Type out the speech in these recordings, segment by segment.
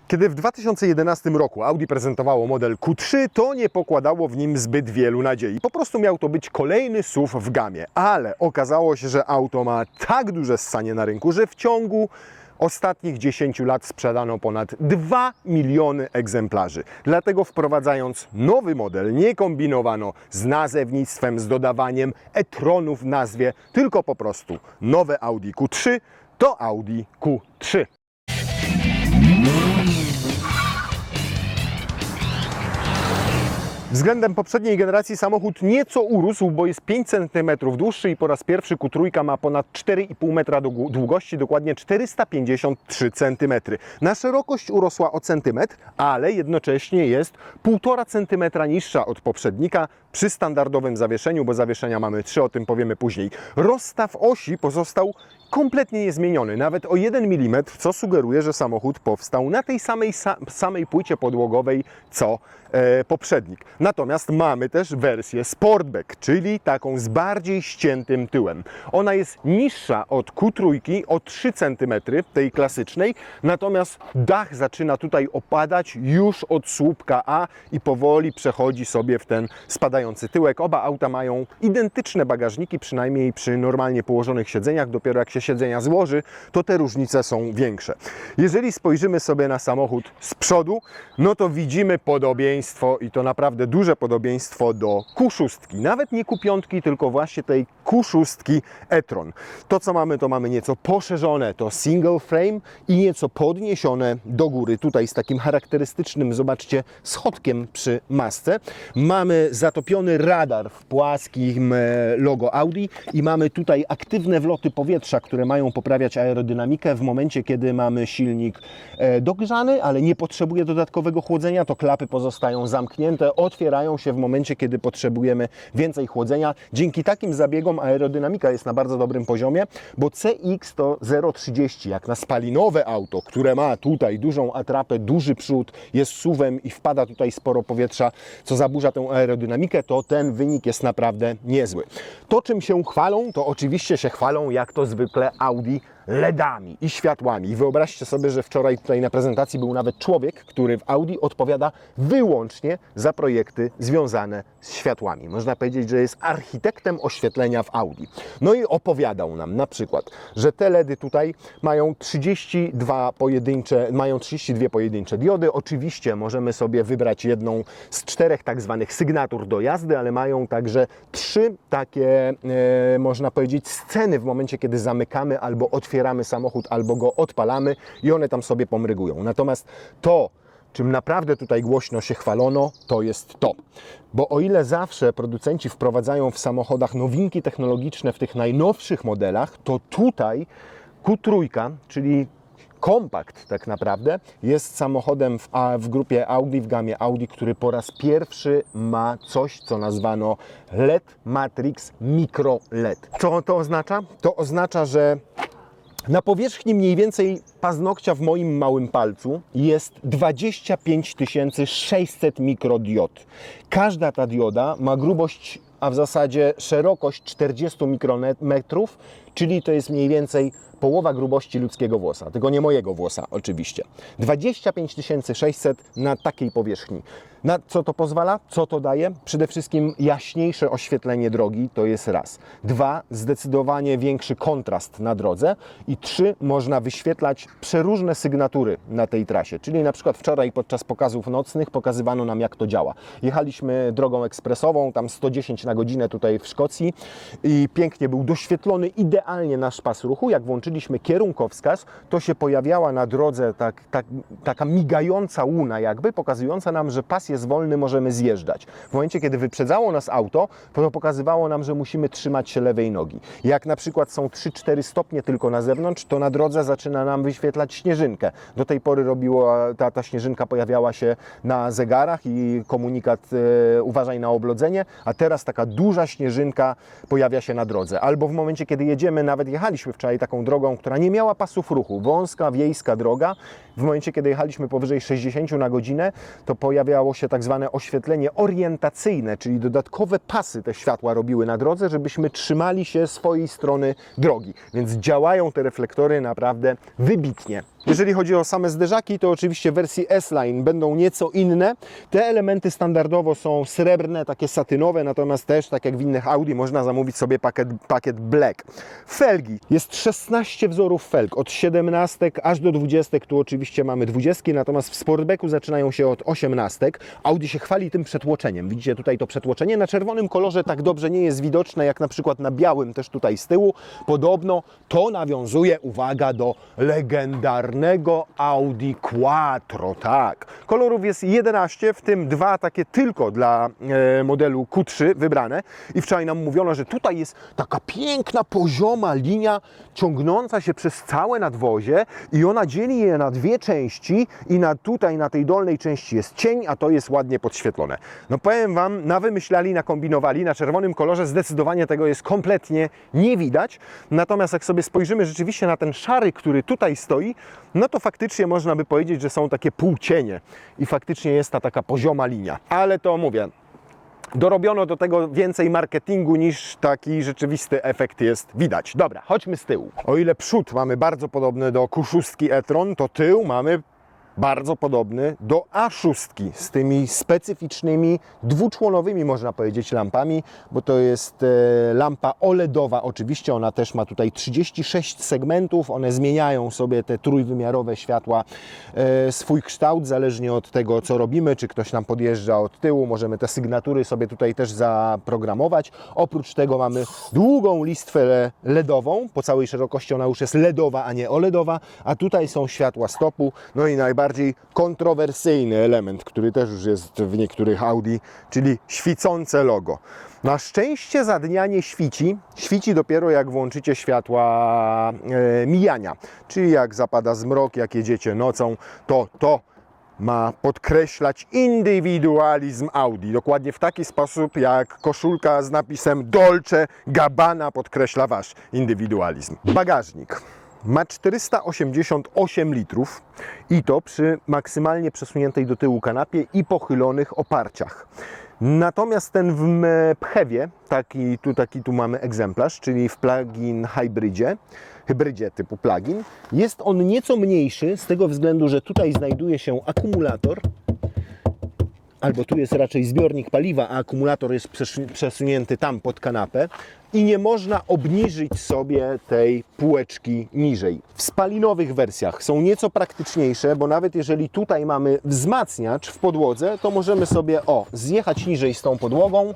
Kiedy w 2011 roku Audi prezentowało model Q3, to nie pokładało w nim zbyt wielu nadziei. Po prostu miał to być kolejny SUV w gamie. Ale okazało się, że auto ma tak duże ssanie na rynku, że w ciągu ostatnich 10 lat sprzedano ponad 2 miliony egzemplarzy. Dlatego wprowadzając nowy model nie kombinowano z nazewnictwem, z dodawaniem e-tronów w nazwie, tylko po prostu nowe Audi Q3 to Audi Q3. Względem poprzedniej generacji samochód nieco urósł, bo jest 5 cm dłuższy i po raz pierwszy Q3 ma ponad 4,5 metra długości, dokładnie 453 cm. Na szerokość urosła o centymetr, ale jednocześnie jest 1,5 cm niższa od poprzednika przy standardowym zawieszeniu, bo zawieszenia mamy 3, o tym powiemy później. Rozstaw osi pozostał kompletnie niezmieniony, nawet o 1 mm, co sugeruje, że samochód powstał na tej samej płycie podłogowej co poprzednik. Natomiast mamy też wersję Sportback, czyli taką z bardziej ściętym tyłem. Ona jest niższa od Q3 o 3 cm, tej klasycznej, natomiast dach zaczyna tutaj opadać już od słupka A i powoli przechodzi sobie w ten spadający tyłek. Oba auta mają identyczne bagażniki, przynajmniej przy normalnie położonych siedzeniach. Dopiero jak się siedzenia złoży, to te różnice są większe. Jeżeli spojrzymy sobie na samochód z przodu, no to widzimy podobieństwo i to naprawdę duże podobieństwo do Q6. Nawet nie Q5, tylko właśnie tej Q6 e-tron. To co mamy, to mamy nieco poszerzone, to single frame i nieco podniesione do góry. Tutaj z takim charakterystycznym, zobaczcie, schodkiem przy masce. Mamy zatopiony radar w płaskim logo Audi i mamy tutaj aktywne wloty powietrza, które mają poprawiać aerodynamikę w momencie, kiedy mamy silnik dogrzany, ale nie potrzebuje dodatkowego chłodzenia, to klapy pozostają zamknięte, otwierają się w momencie, kiedy potrzebujemy więcej chłodzenia. Dzięki takim zabiegom aerodynamika jest na bardzo dobrym poziomie, bo CX to 0,30, jak na spalinowe auto, które ma tutaj dużą atrapę, duży przód, jest SUV-em i wpada tutaj sporo powietrza, co zaburza tę aerodynamikę, to ten wynik jest naprawdę niezły. To, czym się chwalą, to oczywiście się chwalą, jak to zwykle Audi, LEDami i światłami. I wyobraźcie sobie, że wczoraj tutaj na prezentacji był nawet człowiek, który w Audi odpowiada wyłącznie za projekty związane z światłami. Można powiedzieć, że jest architektem oświetlenia w Audi. No i opowiadał nam na przykład, że te LEDy tutaj mają 32 pojedyncze diody. Oczywiście możemy sobie wybrać jedną z 4 tak zwanych sygnatur do jazdy, ale mają także 3 takie, można powiedzieć, sceny w momencie, kiedy zamykamy albo otwieramy samochód, albo go odpalamy i one tam sobie pomrygują. Natomiast to, czym naprawdę tutaj głośno się chwalono, to jest to. Bo o ile zawsze producenci wprowadzają w samochodach nowinki technologiczne w tych najnowszych modelach, to tutaj Q3, czyli kompakt tak naprawdę, jest samochodem w grupie Audi, w gamie Audi, który po raz pierwszy ma coś, co nazwano LED Matrix Micro LED. Co to oznacza? To oznacza, że na powierzchni mniej więcej paznokcia w moim małym palcu jest 25 600 mikrodiod. Każda ta dioda ma grubość, a w zasadzie szerokość 40 mikrometrów, czyli to jest mniej więcej połowa grubości ludzkiego włosa, tylko nie mojego włosa oczywiście. 25 600 na takiej powierzchni. Na co to pozwala? Co to daje? Przede wszystkim jaśniejsze oświetlenie drogi, to jest raz. 2, zdecydowanie większy kontrast na drodze. I 3, można wyświetlać przeróżne sygnatury na tej trasie. Czyli na przykład wczoraj podczas pokazów nocnych pokazywano nam, jak to działa. Jechaliśmy drogą ekspresową, tam 110 na godzinę tutaj w Szkocji i pięknie był doświetlony idealnie nasz pas ruchu. Jak włączyliśmy kierunkowskaz, to się pojawiała na drodze taka migająca łuna jakby, pokazująca nam, że pas jest wolny, możemy zjeżdżać. W momencie, kiedy wyprzedzało nas auto, to pokazywało nam, że musimy trzymać się lewej nogi. Jak na przykład są 3-4 stopnie tylko na zewnątrz, to na drodze zaczyna nam wyświetlać śnieżynkę. Do tej pory ta śnieżynka pojawiała się na zegarach i komunikat uważaj na oblodzenie, a teraz taka duża śnieżynka pojawia się na drodze. Albo w momencie, kiedy jedziemy, nawet jechaliśmy wczoraj taką drogą, która nie miała pasów ruchu, wąska, wiejska droga. W momencie, kiedy jechaliśmy powyżej 60 na godzinę, to pojawiało się tak zwane oświetlenie orientacyjne, czyli dodatkowe pasy te światła robiły na drodze, żebyśmy trzymali się swojej strony drogi. Więc działają te reflektory naprawdę wybitnie. Jeżeli chodzi o same zderzaki, to oczywiście w wersji S-Line będą nieco inne. Te elementy standardowo są srebrne, takie satynowe, natomiast też, tak jak w innych Audi, można zamówić sobie pakiet Black. Felgi. Jest 16 wzorów felg, od 17 aż do 20. Tu oczywiście mamy 20, natomiast w Sportbacku zaczynają się od 18. Audi się chwali tym przetłoczeniem. Widzicie tutaj to przetłoczenie? Na czerwonym kolorze tak dobrze nie jest widoczne, jak na przykład na białym, też tutaj z tyłu. Podobno to nawiązuje, uwaga, do legendarnego Audi Quattro. Tak, kolorów jest 11, w tym 2 takie tylko dla modelu Q3 wybrane. I wczoraj nam mówiono, że tutaj jest taka piękna, pozioma linia ciągnąca się przez całe nadwozie i ona dzieli je na dwie części i tutaj na tej dolnej części jest cień, a to jest ładnie podświetlone. No powiem Wam, nawymyślali, nakombinowali, na czerwonym kolorze zdecydowanie tego jest kompletnie nie widać. Natomiast jak sobie spojrzymy rzeczywiście na ten szary, który tutaj stoi, no to faktycznie można by powiedzieć, że są takie półcienie i faktycznie jest ta taka pozioma linia. Ale to mówię, dorobiono do tego więcej marketingu niż taki rzeczywisty efekt jest widać. Dobra, chodźmy z tyłu. O ile przód mamy bardzo podobny do Q6 e-tron, to tył mamy bardzo podobny do A6 z tymi specyficznymi, dwuczłonowymi, można powiedzieć, lampami, bo to jest lampa OLEDowa. Oczywiście ona też ma tutaj 36 segmentów, one zmieniają sobie te trójwymiarowe światła swój kształt, zależnie od tego, co robimy, czy ktoś nam podjeżdża od tyłu, możemy te sygnatury sobie tutaj też zaprogramować. Oprócz tego mamy długą listwę LEDową, po całej szerokości ona już jest LEDowa, a nie OLEDowa, a tutaj są światła stopu, no i najbardziej kontrowersyjny element, który też już jest w niektórych Audi, czyli świecące logo. Na szczęście za dnia nie świeci, świeci dopiero jak włączycie światła mijania, czyli jak zapada zmrok, jak jedziecie nocą, to ma podkreślać indywidualizm Audi. Dokładnie w taki sposób, jak koszulka z napisem Dolce Gabbana podkreśla Wasz indywidualizm. Bagażnik ma 488 litrów i to przy maksymalnie przesuniętej do tyłu kanapie i pochylonych oparciach. Natomiast ten w pchewie, taki tu mamy egzemplarz, czyli w plug-in hybrydzie typu plug-in, jest on nieco mniejszy z tego względu, że tutaj znajduje się akumulator, albo tu jest raczej zbiornik paliwa, a akumulator jest przesunięty tam pod kanapę i nie można obniżyć sobie tej półeczki niżej. W spalinowych wersjach są nieco praktyczniejsze, bo nawet jeżeli tutaj mamy wzmacniacz w podłodze, to możemy sobie zjechać niżej z tą podłogą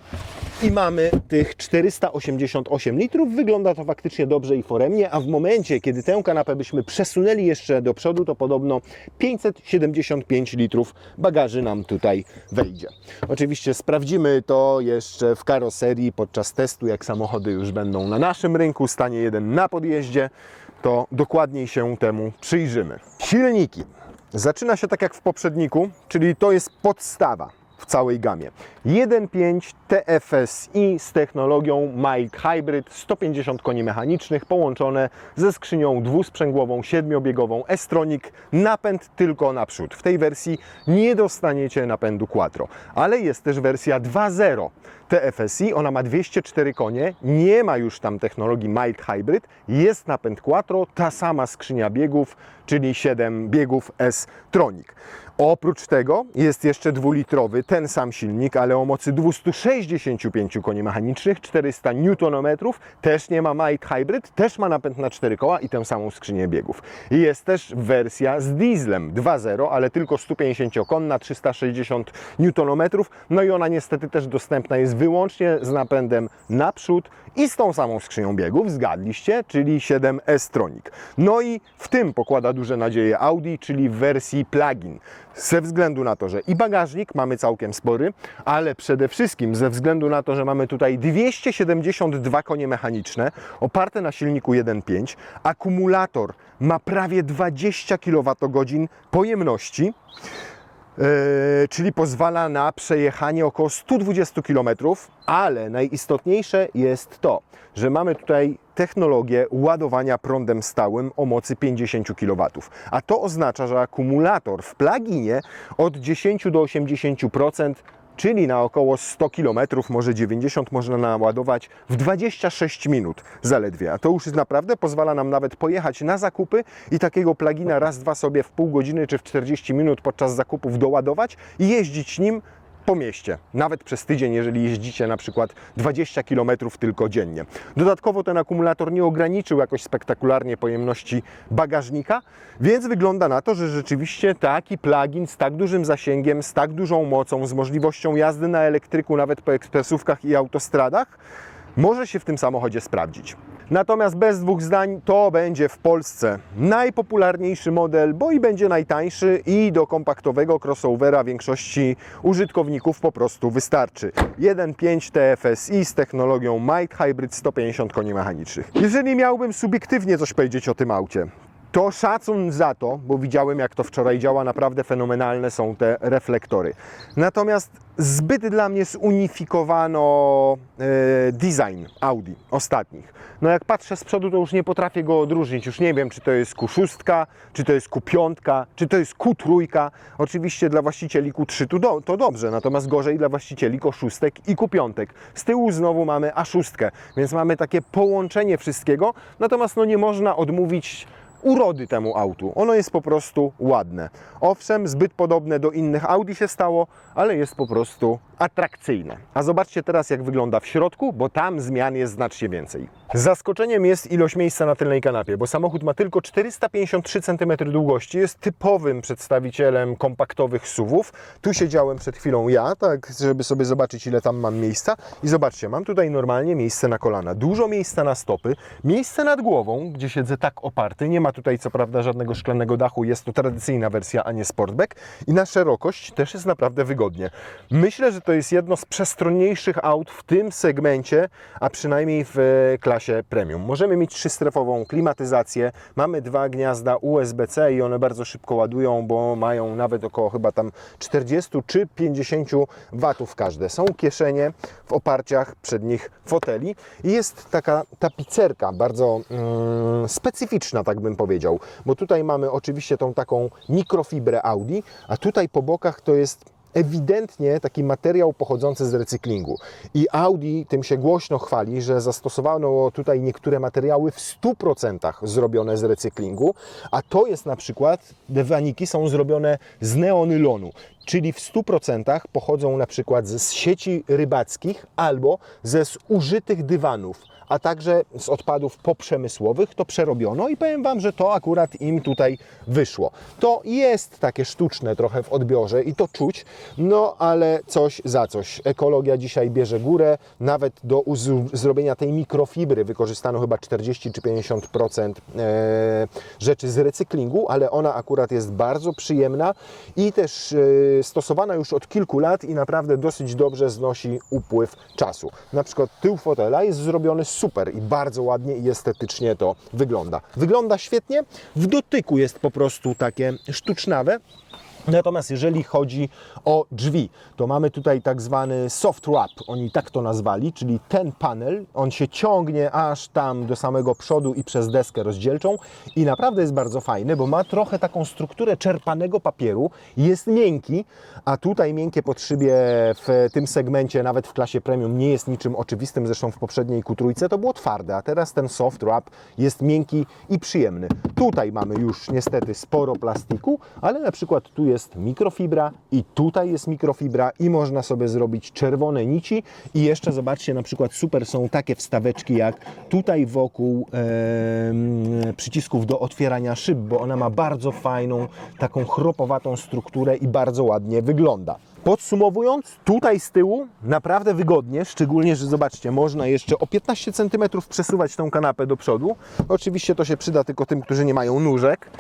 i mamy tych 488 litrów. Wygląda to faktycznie dobrze i foremnie, a w momencie, kiedy tę kanapę byśmy przesunęli jeszcze do przodu, to podobno 575 litrów bagaży nam tutaj wejdzie. Oczywiście sprawdzimy to jeszcze w karoserii podczas testu, jak samochody już będą na naszym rynku, stanie jeden na podjeździe, to dokładniej się temu przyjrzymy. Silniki. Zaczyna się tak jak w poprzedniku, czyli to jest podstawa w całej gamie. 1.5 TFSI z technologią Mild Hybrid, 150 koni mechanicznych połączone ze skrzynią dwusprzęgłową, 7-biegową S-Tronic, napęd tylko naprzód. W tej wersji nie dostaniecie napędu Quattro, ale jest też wersja 2.0 TFSI, ona ma 204 konie, nie ma już tam technologii Mild Hybrid, jest napęd Quattro, ta sama skrzynia biegów, czyli 7 biegów S-Tronic. Oprócz tego jest jeszcze dwulitrowy, ten sam silnik, ale o mocy 265 koni mechanicznych, 400 Nm, też nie ma Mild Hybrid, też ma napęd na 4 koła i tę samą skrzynię biegów. I jest też wersja z dieslem 2.0, ale tylko 150-konna, 360 Nm, no i ona niestety też dostępna jest wyłącznie z napędem naprzód i z tą samą skrzynią biegów, zgadliście, czyli 7 S-Tronic. No i w tym pokłada duże nadzieje Audi, czyli w wersji plug-in. Ze względu na to, że i bagażnik mamy całkiem spory, ale przede wszystkim ze względu na to, że mamy tutaj 272 konie mechaniczne oparte na silniku 1.5, akumulator ma prawie 20 kWh pojemności, czyli pozwala na przejechanie około 120 km, ale najistotniejsze jest to, że mamy tutaj technologię ładowania prądem stałym o mocy 50 kW. A to oznacza, że akumulator w pluginie od 10 do 80% czyli na około 100 km, może 90 można naładować w 26 minut zaledwie. A to już naprawdę pozwala nam nawet pojechać na zakupy i takiego plugina raz, dwa sobie w pół godziny czy w 40 minut podczas zakupów doładować i jeździć nim po mieście, nawet przez tydzień, jeżeli jeździcie na przykład 20 km tylko dziennie. Dodatkowo ten akumulator nie ograniczył jakoś spektakularnie pojemności bagażnika, więc wygląda na to, że rzeczywiście taki plugin z tak dużym zasięgiem, z tak dużą mocą, z możliwością jazdy na elektryku nawet po ekspresówkach i autostradach może się w tym samochodzie sprawdzić. Natomiast bez dwóch zdań to będzie w Polsce najpopularniejszy model, bo i będzie najtańszy i do kompaktowego crossovera większości użytkowników po prostu wystarczy. 1.5 TFSI z technologią Mild Hybrid 150 koni mechanicznych. Jeżeli miałbym subiektywnie coś powiedzieć o tym aucie, to szacun za to, bo widziałem jak to wczoraj działa, naprawdę fenomenalne są te reflektory. Natomiast zbyt dla mnie zunifikowano design Audi ostatnich. No jak patrzę z przodu, to już nie potrafię go odróżnić. Już nie wiem, czy to jest Q6, czy to jest Q5, czy to jest Q3. Oczywiście dla właścicieli Q3 to dobrze, natomiast gorzej dla właścicieli Q6 i Q5. Z tyłu znowu mamy A6, więc mamy takie połączenie wszystkiego. Natomiast no nie można odmówić urody temu autu. Ono jest po prostu ładne. Owszem, zbyt podobne do innych Audi się stało, ale jest po prostu atrakcyjne. A zobaczcie teraz, jak wygląda w środku, bo tam zmian jest znacznie więcej. Zaskoczeniem jest ilość miejsca na tylnej kanapie, bo samochód ma tylko 453 cm długości, jest typowym przedstawicielem kompaktowych SUV-ów. Tu siedziałem przed chwilą ja, tak, żeby sobie zobaczyć, ile tam mam miejsca. I zobaczcie, mam tutaj normalnie miejsce na kolana, dużo miejsca na stopy, miejsce nad głową, gdzie siedzę tak oparty. Nie ma tutaj co prawda żadnego szklanego dachu, jest to tradycyjna wersja, a nie Sportback. I na szerokość też jest naprawdę wygodnie. Myślę, że to jest jedno z przestronniejszych aut w tym segmencie, a przynajmniej w klasie premium. Możemy mieć 3-strefową klimatyzację, mamy 2 gniazda USB-C i one bardzo szybko ładują, bo mają nawet około chyba tam 40 czy 50 watów każde. Są kieszenie w oparciach przednich foteli i jest taka tapicerka bardzo specyficzna, tak bym powiedział, bo tutaj mamy oczywiście tą taką mikrofibrę Audi, a tutaj po bokach to jest ewidentnie taki materiał pochodzący z recyklingu. I Audi tym się głośno chwali, że zastosowano tutaj niektóre materiały w 100% zrobione z recyklingu, a to jest na przykład, dywaniki są zrobione z neonylonu, czyli w 100% pochodzą na przykład z sieci rybackich albo ze zużytych dywanów, a także z odpadów poprzemysłowych to przerobiono i powiem Wam, że to akurat im tutaj wyszło. To jest takie sztuczne trochę w odbiorze i to czuć, no ale coś za coś. Ekologia dzisiaj bierze górę, nawet do zrobienia tej mikrofibry wykorzystano chyba 40 czy 50% rzeczy z recyklingu, ale ona akurat jest bardzo przyjemna i też stosowana już od kilku lat i naprawdę dosyć dobrze znosi upływ czasu. Na przykład tył fotela jest zrobiony super i bardzo ładnie i estetycznie to wygląda. Wygląda świetnie, w dotyku jest po prostu takie sztucznawe. Natomiast jeżeli chodzi o drzwi, to mamy tutaj tak zwany soft wrap, oni tak to nazwali, czyli ten panel, on się ciągnie aż tam do samego przodu i przez deskę rozdzielczą i naprawdę jest bardzo fajny, bo ma trochę taką strukturę czerpanego papieru, jest miękki, a tutaj miękkie podszybie w tym segmencie, nawet w klasie premium, nie jest niczym oczywistym, zresztą w poprzedniej Q3 to było twarde, a teraz ten soft wrap jest miękki i przyjemny. Tutaj mamy już niestety sporo plastiku, ale na przykład tu jest mikrofibra i tutaj jest mikrofibra i można sobie zrobić czerwone nici i jeszcze zobaczcie, na przykład super są takie wstaweczki jak tutaj wokół przycisków do otwierania szyb, bo ona ma bardzo fajną, taką chropowatą strukturę i bardzo ładnie wygląda. Podsumowując, tutaj z tyłu naprawdę wygodnie, szczególnie, że zobaczcie, można jeszcze o 15 cm przesuwać tą kanapę do przodu. Oczywiście to się przyda tylko tym, którzy nie mają nóżek,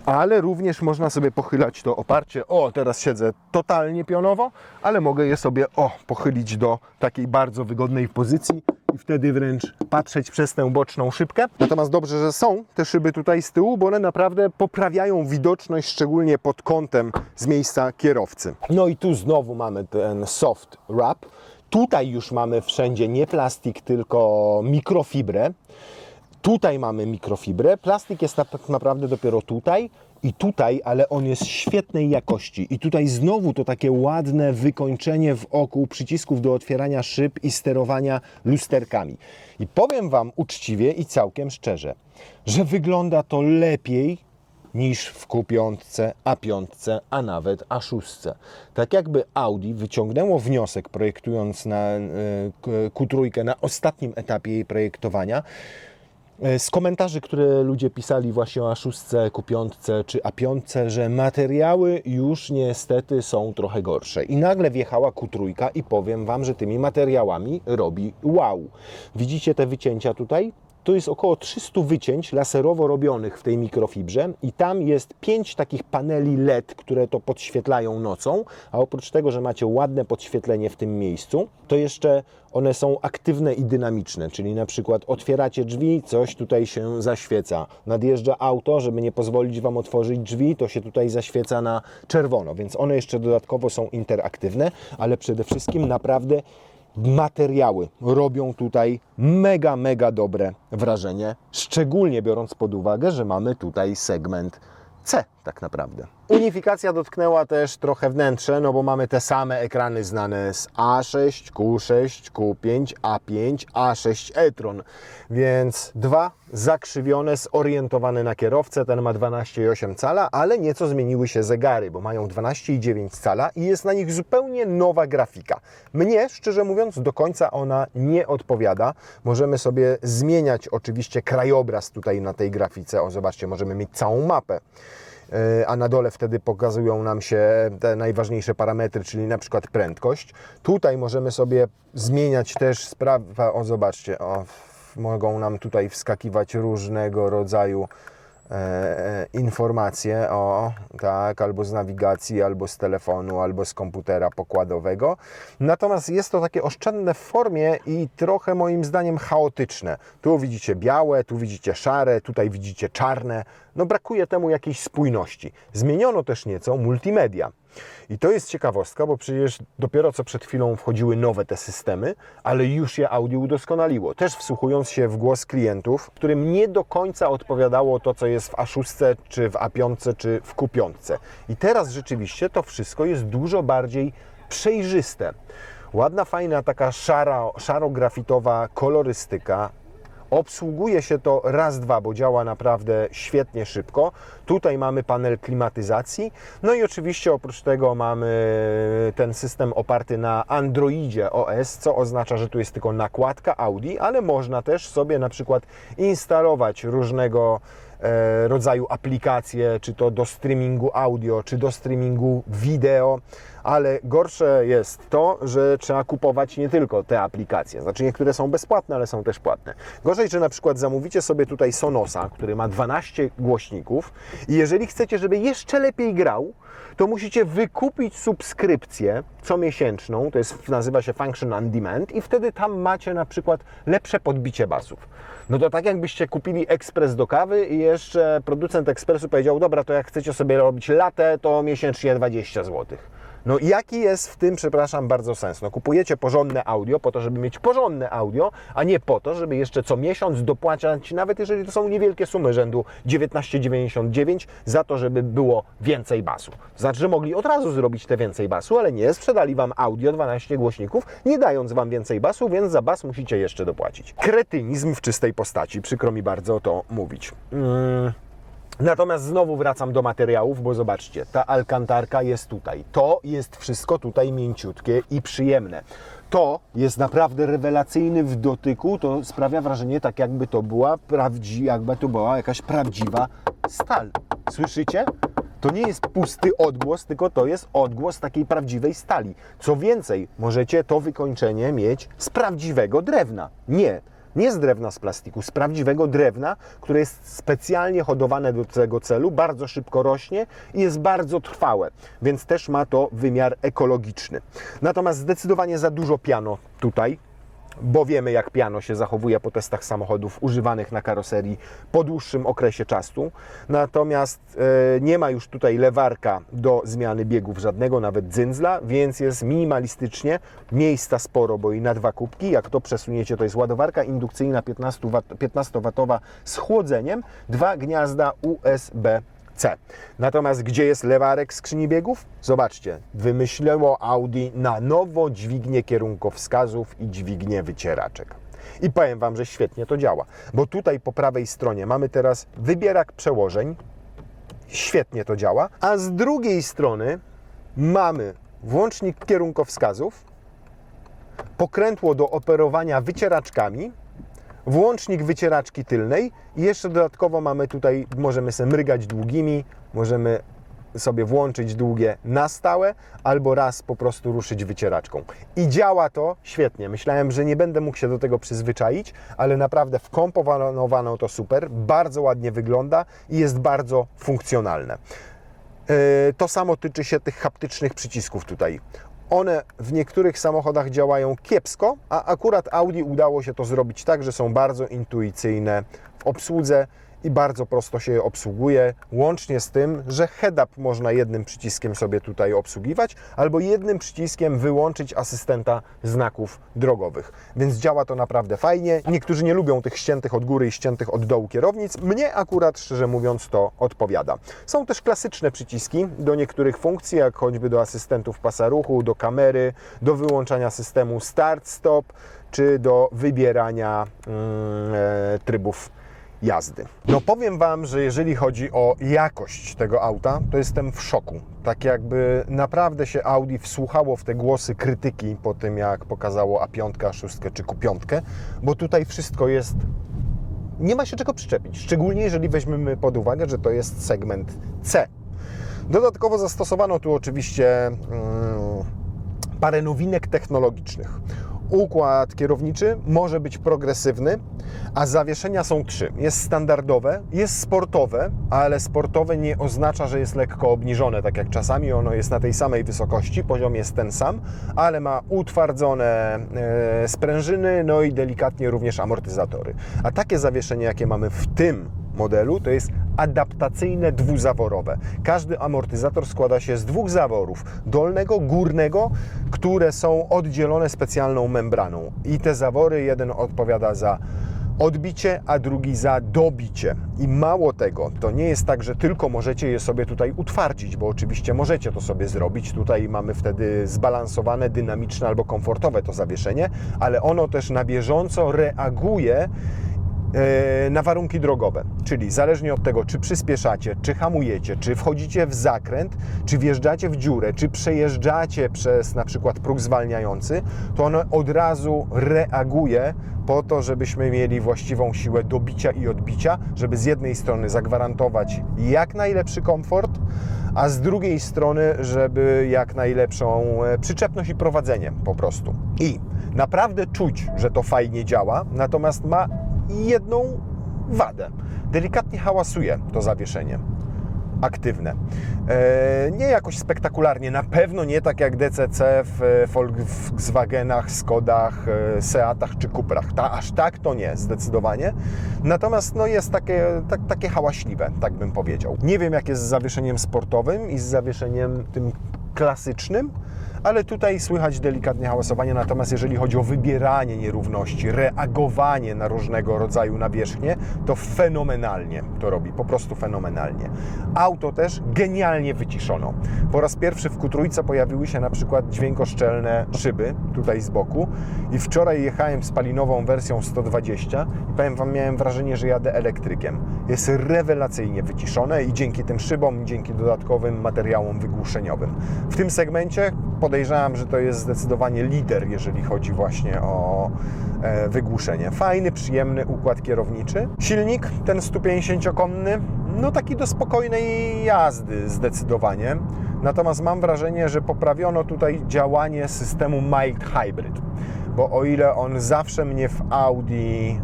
ale również można sobie pochylać to oparcie. O, teraz siedzę totalnie pionowo, ale mogę je sobie pochylić do takiej bardzo wygodnej pozycji i wtedy wręcz patrzeć przez tę boczną szybkę. Natomiast dobrze, że są te szyby tutaj z tyłu, bo one naprawdę poprawiają widoczność, szczególnie pod kątem z miejsca kierowcy. No i tu znowu mamy ten soft wrap. Tutaj już mamy wszędzie nie plastik, tylko mikrofibrę. Tutaj mamy mikrofibrę, plastik jest tak naprawdę dopiero tutaj I tutaj, ale on jest świetnej jakości. I tutaj znowu to takie ładne wykończenie wokół przycisków do otwierania szyb i sterowania lusterkami. I powiem Wam uczciwie i całkiem szczerze, że wygląda to lepiej niż w Q5, A5, a nawet A6. Tak jakby Audi wyciągnęło wniosek, projektując na Q3 na ostatnim etapie jej projektowania, z komentarzy, które ludzie pisali właśnie o A6, Q5 czy A5, że materiały już niestety są trochę gorsze. I nagle wjechała Q3 i powiem Wam, że tymi materiałami robi wow. Widzicie te wycięcia tutaj? To jest około 300 wycięć laserowo robionych w tej mikrofibrze i tam jest 5 takich paneli LED, które to podświetlają nocą, a oprócz tego, że macie ładne podświetlenie w tym miejscu, to jeszcze one są aktywne i dynamiczne, czyli na przykład otwieracie drzwi, coś tutaj się zaświeca. Nadjeżdża auto, żeby nie pozwolić Wam otworzyć drzwi, to się tutaj zaświeca na czerwono, więc one jeszcze dodatkowo są interaktywne, ale przede wszystkim naprawdę materiały robią tutaj mega dobre wrażenie, szczególnie biorąc pod uwagę, że mamy tutaj segment C tak naprawdę. Unifikacja dotknęła też trochę wnętrze, no bo mamy te same ekrany znane z A6, Q6, Q5, A5, A6 e-tron, więc dwa zakrzywione, zorientowane na kierowcę, ten ma 12,8 cala, ale nieco zmieniły się zegary, bo mają 12,9 cala i jest na nich zupełnie nowa grafika. Mnie, szczerze mówiąc, do końca ona nie odpowiada. Możemy sobie zmieniać oczywiście krajobraz tutaj na tej grafice, o zobaczcie, możemy mieć całą mapę, a na dole wtedy pokazują nam się te najważniejsze parametry, czyli na przykład prędkość. Tutaj możemy sobie zmieniać też o zobaczcie, mogą nam tutaj wskakiwać różnego rodzaju informacje, tak, albo z nawigacji, albo z telefonu, albo z komputera pokładowego. Natomiast jest to takie oszczędne w formie i trochę moim zdaniem chaotyczne. Tu widzicie białe, tu widzicie szare, tutaj widzicie czarne. No brakuje temu jakiejś spójności. Zmieniono też nieco multimedia. I to jest ciekawostka, bo przecież dopiero co przed chwilą wchodziły nowe te systemy, ale już je Audi udoskonaliło. Też wsłuchując się w głos klientów, którym nie do końca odpowiadało to, co jest w A6, czy w A5, czy w Q5. I teraz rzeczywiście to wszystko jest dużo bardziej przejrzyste. Ładna, fajna, taka szaro-grafitowa kolorystyka. Obsługuje się to raz, dwa, bo działa naprawdę świetnie szybko. Tutaj mamy panel klimatyzacji. No i oczywiście oprócz tego mamy ten system oparty na Androidzie OS, co oznacza, że tu jest tylko nakładka Audi, ale można też sobie na przykład instalować różnego rodzaju aplikacje, czy to do streamingu audio, czy do streamingu wideo, ale gorsze jest to, że trzeba kupować nie tylko te aplikacje. Znaczy niektóre są bezpłatne, ale są też płatne. Gorzej, że na przykład zamówicie sobie tutaj Sonosa, który ma 12 głośników i jeżeli chcecie, żeby jeszcze lepiej grał, to musicie wykupić subskrypcję comiesięczną, to jest, nazywa się Function on Demand i wtedy tam macie na przykład lepsze podbicie basów. No to tak jakbyście kupili ekspres do kawy i jeszcze producent ekspresu powiedział, dobra, to jak chcecie sobie robić latte, to miesięcznie 20 zł. No i jaki jest w tym, przepraszam, bardzo sens? No kupujecie porządne audio po to, żeby mieć porządne audio, a nie po to, żeby jeszcze co miesiąc dopłacać, nawet jeżeli to są niewielkie sumy rzędu 19,99 za to, żeby było więcej basu. Znaczy, że mogli od razu zrobić te więcej basu, ale nie, sprzedali Wam audio 12 głośników, nie dając Wam więcej basu, więc za bas musicie jeszcze dopłacić. Kretynizm w czystej postaci, przykro mi bardzo to mówić. Natomiast znowu wracam do materiałów, bo zobaczcie, ta alkantarka jest tutaj. To jest wszystko tutaj mięciutkie i przyjemne. To jest naprawdę rewelacyjny w dotyku, to sprawia wrażenie tak jakby to była jakaś prawdziwa stal. Słyszycie? To nie jest pusty odgłos, tylko to jest odgłos takiej prawdziwej stali. Co więcej, możecie to wykończenie mieć z prawdziwego drewna. Nie z drewna z plastiku, z prawdziwego drewna, które jest specjalnie hodowane do tego celu, bardzo szybko rośnie i jest bardzo trwałe, więc też ma to wymiar ekologiczny. Natomiast zdecydowanie za dużo piano tutaj, bo wiemy, jak piano się zachowuje po testach samochodów używanych na karoserii po dłuższym okresie czasu. Natomiast nie ma już tutaj lewarka do zmiany biegów żadnego, nawet dzyndzla, więc jest minimalistycznie, miejsca sporo, bo i na 2 kubki, jak to przesuniecie, to jest ładowarka indukcyjna 15W z chłodzeniem, 2 gniazda USB C. Natomiast gdzie jest lewarek skrzyni biegów? Zobaczcie, wymyśliło Audi na nowo dźwignię kierunkowskazów i dźwignię wycieraczek. I powiem Wam, że świetnie to działa, bo tutaj po prawej stronie mamy teraz wybierak przełożeń, świetnie to działa, a z drugiej strony mamy włącznik kierunkowskazów, pokrętło do operowania wycieraczkami, włącznik wycieraczki tylnej i jeszcze dodatkowo mamy tutaj, możemy sobie mrygać długimi, możemy sobie włączyć długie na stałe albo raz po prostu ruszyć wycieraczką. I działa to świetnie. Myślałem, że nie będę mógł się do tego przyzwyczaić, ale naprawdę wkomponowano to super, bardzo ładnie wygląda i jest bardzo funkcjonalne. To samo tyczy się tych haptycznych przycisków tutaj. One w niektórych samochodach działają kiepsko, a akurat Audi udało się to zrobić tak, że są bardzo intuicyjne w obsłudze i bardzo prosto się je obsługuje, łącznie z tym, że head-up można jednym przyciskiem sobie tutaj obsługiwać, albo jednym przyciskiem wyłączyć asystenta znaków drogowych. Więc działa to naprawdę fajnie. Niektórzy nie lubią tych ściętych od góry i ściętych od dołu kierownic. Mnie akurat, szczerze mówiąc, to odpowiada. Są też klasyczne przyciski do niektórych funkcji, jak choćby do asystentów pasa ruchu, do kamery, do wyłączania systemu start-stop, czy do wybierania trybów jazdy. No powiem Wam, że jeżeli chodzi o jakość tego auta, to jestem w szoku. Tak jakby naprawdę się Audi wsłuchało w te głosy krytyki po tym, jak pokazało A5, A6 czy Q5, bo tutaj wszystko jest... Nie ma się czego przyczepić, szczególnie jeżeli weźmiemy pod uwagę, że to jest segment C. Dodatkowo zastosowano tu oczywiście parę nowinek technologicznych. Układ kierowniczy może być progresywny, a zawieszenia są 3. Jest standardowe, jest sportowe, ale sportowe nie oznacza, że jest lekko obniżone, tak jak czasami ono jest na tej samej wysokości, poziom jest ten sam, ale ma utwardzone sprężyny, no i delikatnie również amortyzatory. A takie zawieszenie, jakie mamy w tym modelu, to jest adaptacyjne dwuzaworowe. Każdy amortyzator składa się z 2 zaworów, dolnego, górnego, które są oddzielone specjalną membraną. I te zawory, jeden odpowiada za odbicie, a drugi za dobicie. I mało tego, to nie jest tak, że tylko możecie je sobie tutaj utwardzić, bo oczywiście możecie to sobie zrobić. Tutaj mamy wtedy zbalansowane, dynamiczne albo komfortowe to zawieszenie, ale ono też na bieżąco reaguje na warunki drogowe, czyli zależnie od tego, czy przyspieszacie, czy hamujecie, czy wchodzicie w zakręt, czy wjeżdżacie w dziurę, czy przejeżdżacie przez na przykład próg zwalniający, to ono od razu reaguje po to, żebyśmy mieli właściwą siłę dobicia i odbicia, żeby z jednej strony zagwarantować jak najlepszy komfort, a z drugiej strony, żeby jak najlepszą przyczepność i prowadzenie po prostu. I naprawdę czuć, że to fajnie działa, natomiast ma jedną wadę. Delikatnie hałasuje to zawieszenie aktywne. Nie jakoś spektakularnie, na pewno nie tak jak DCC w Volkswagenach, Skodach, Seatach czy Cuprach. Aż tak to nie, zdecydowanie. Natomiast no, jest takie hałaśliwe, tak bym powiedział. Nie wiem, jak jest z zawieszeniem sportowym i z zawieszeniem tym klasycznym, ale tutaj słychać delikatnie hałasowanie, natomiast jeżeli chodzi o wybieranie nierówności, reagowanie na różnego rodzaju nawierzchnie, to fenomenalnie to robi, po prostu fenomenalnie. Auto też genialnie wyciszono. Po raz pierwszy w Q3 pojawiły się na przykład dźwiękoszczelne szyby tutaj z boku i wczoraj jechałem spalinową wersją 120 i powiem Wam, miałem wrażenie, że jadę elektrykiem. Jest rewelacyjnie wyciszone i dzięki tym szybom, dzięki dodatkowym materiałom wygłuszeniowym. W tym segmencie podejrzewam, że to jest zdecydowanie lider, jeżeli chodzi właśnie o wygłuszenie. Fajny, przyjemny układ kierowniczy. Silnik, ten 150-konny, no taki do spokojnej jazdy zdecydowanie. Natomiast mam wrażenie, że poprawiono tutaj działanie systemu Mild Hybrid. Bo o ile on zawsze mnie w Audi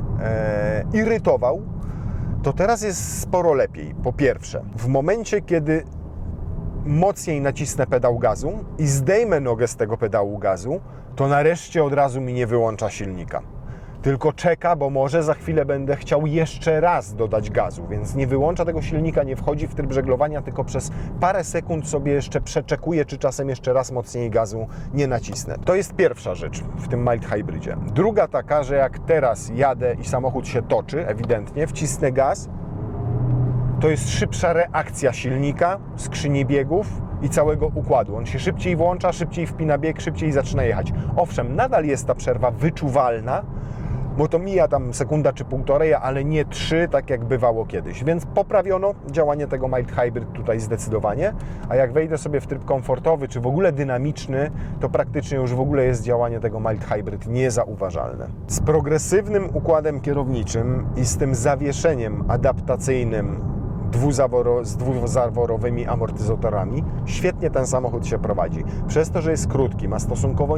irytował, to teraz jest sporo lepiej. Po pierwsze, w momencie, kiedy mocniej nacisnę pedał gazu i zdejmę nogę z tego pedału gazu, to nareszcie od razu mi nie wyłącza silnika. Tylko czeka, bo może za chwilę będę chciał jeszcze raz dodać gazu, więc nie wyłącza tego silnika, nie wchodzi w tryb żeglowania, tylko przez parę sekund sobie jeszcze przeczekuje, czy czasem jeszcze raz mocniej gazu nie nacisnę. To jest pierwsza rzecz w tym Mild Hybridzie. Druga taka, że jak teraz jadę i samochód się toczy, ewidentnie, wcisnę gaz to jest szybsza reakcja silnika, skrzyni biegów i całego układu. On się szybciej włącza, szybciej wpina bieg, szybciej zaczyna jechać. Owszem, nadal jest ta przerwa wyczuwalna, bo to mija tam sekunda czy półtorej, ale nie 3, tak jak bywało kiedyś. Więc poprawiono działanie tego Mild Hybrid tutaj zdecydowanie, a jak wejdę sobie w tryb komfortowy, czy w ogóle dynamiczny, to praktycznie już w ogóle jest działanie tego Mild Hybrid niezauważalne. Z progresywnym układem kierowniczym i z tym zawieszeniem adaptacyjnym z dwuzaworowymi amortyzatorami świetnie ten samochód się prowadzi. Przez to, że jest krótki, ma stosunkowo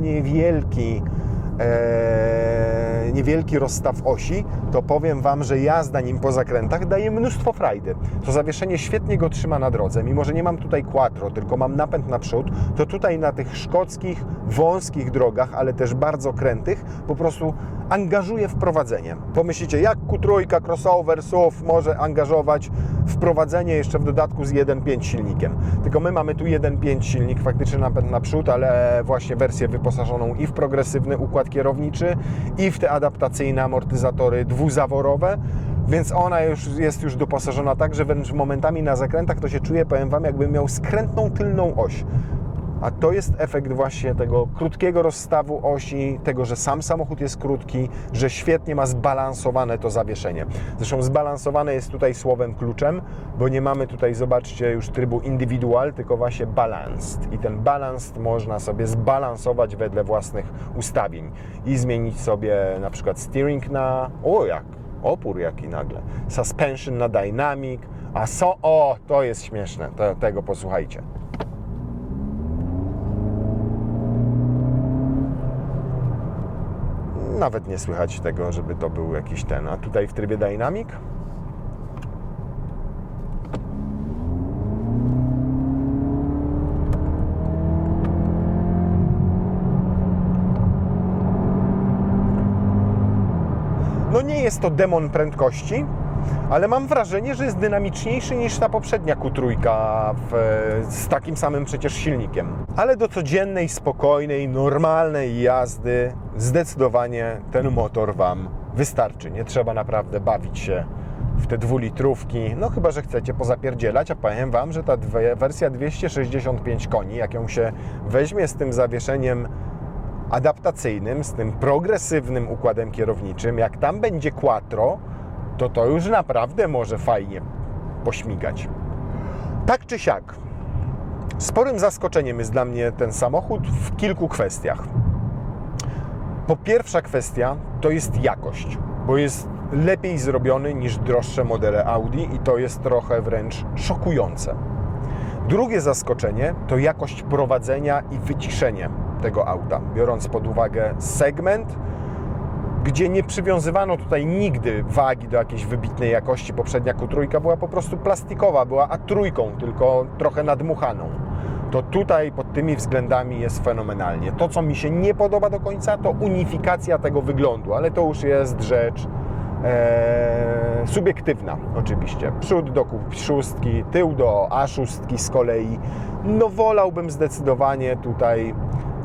niewielki rozstaw osi, to powiem Wam, że jazda nim po zakrętach daje mnóstwo frajdy. To zawieszenie świetnie go trzyma na drodze. Mimo że nie mam tutaj quattro, tylko mam napęd naprzód, to tutaj na tych szkockich, wąskich drogach, ale też bardzo krętych, po prostu angażuje w prowadzenie. Pomyślicie, jak Q3 crossover SUV może angażować wprowadzenie jeszcze w dodatku z 1.5 silnikiem. Tylko my mamy tu 1.5 silnik, faktycznie napęd naprzód, ale właśnie wersję wyposażoną i w progresywny układ kierowniczy, i w te adaptacyjne amortyzatory dwuzaworowe, więc ona jest już doposażona tak, że wręcz momentami na zakrętach to się czuje, powiem Wam, jakbym miał skrętną tylną oś. A to jest efekt właśnie tego krótkiego rozstawu osi, tego, że sam samochód jest krótki, że świetnie ma zbalansowane to zawieszenie. Zresztą zbalansowane jest tutaj słowem kluczem, bo nie mamy tutaj, zobaczcie, już trybu individual, tylko właśnie balanced. I ten balanced można sobie zbalansować wedle własnych ustawień i zmienić sobie na przykład steering na, opór jaki nagle, suspension na dynamic, to jest śmieszne, tego posłuchajcie. Nawet nie słychać tego, żeby to był jakiś ten. A tutaj w trybie Dynamic. No nie jest to demon prędkości, ale mam wrażenie, że jest dynamiczniejszy niż ta poprzednia Q3 z takim samym przecież silnikiem. Ale do codziennej, spokojnej, normalnej jazdy zdecydowanie ten motor Wam wystarczy. Nie trzeba naprawdę bawić się w te 2-litrówki, no chyba że chcecie pozapierdzielać, a powiem Wam, że ta wersja 265 koni, jak ją się weźmie z tym zawieszeniem adaptacyjnym, z tym progresywnym układem kierowniczym, jak tam będzie quattro, to już naprawdę może fajnie pośmigać. Tak czy siak, sporym zaskoczeniem jest dla mnie ten samochód w kilku kwestiach. Pierwsza kwestia to jest jakość, bo jest lepiej zrobiony niż droższe modele Audi i to jest trochę wręcz szokujące. Drugie zaskoczenie to jakość prowadzenia i wyciszenie tego auta, biorąc pod uwagę segment, gdzie nie przywiązywano tutaj nigdy wagi do jakiejś wybitnej jakości. Poprzednia Q3 była po prostu plastikowa, była A3, tylko trochę nadmuchaną. To tutaj pod tymi względami jest fenomenalnie. To, co mi się nie podoba do końca, to unifikacja tego wyglądu, ale to już jest rzecz subiektywna oczywiście. Przód do Q6, tył do A6 z kolei. No wolałbym zdecydowanie tutaj,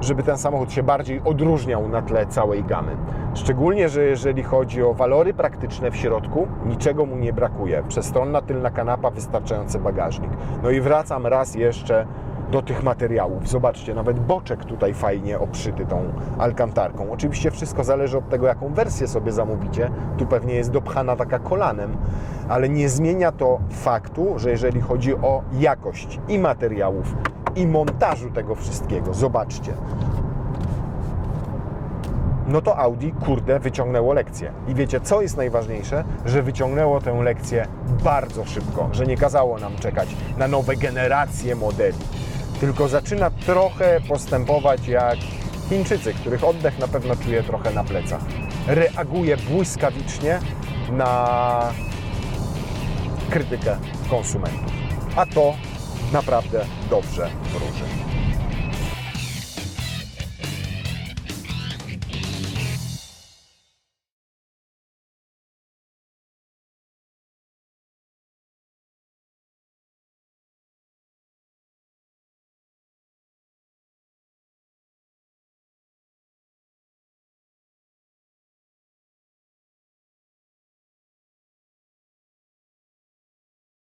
żeby ten samochód się bardziej odróżniał na tle całej gamy. Szczególnie, że jeżeli chodzi o walory praktyczne w środku, niczego mu nie brakuje. Przestronna tylna kanapa, wystarczający bagażnik. No i wracam raz jeszcze do tych materiałów. Zobaczcie, nawet boczek tutaj fajnie obszyty tą alkantarką. Oczywiście wszystko zależy od tego, jaką wersję sobie zamówicie. Tu pewnie jest dopchana taka kolanem, ale nie zmienia to faktu, że jeżeli chodzi o jakość i materiałów, i montażu tego wszystkiego, zobaczcie, no to Audi, kurde, wyciągnęło lekcję. I wiecie, co jest najważniejsze? Że wyciągnęło tę lekcję bardzo szybko, że nie kazało nam czekać na nowe generacje modeli, tylko zaczyna trochę postępować jak Chińczycy, których oddech na pewno czuje trochę na plecach. Reaguje błyskawicznie na krytykę konsumentów. A to naprawdę dobrze wróży.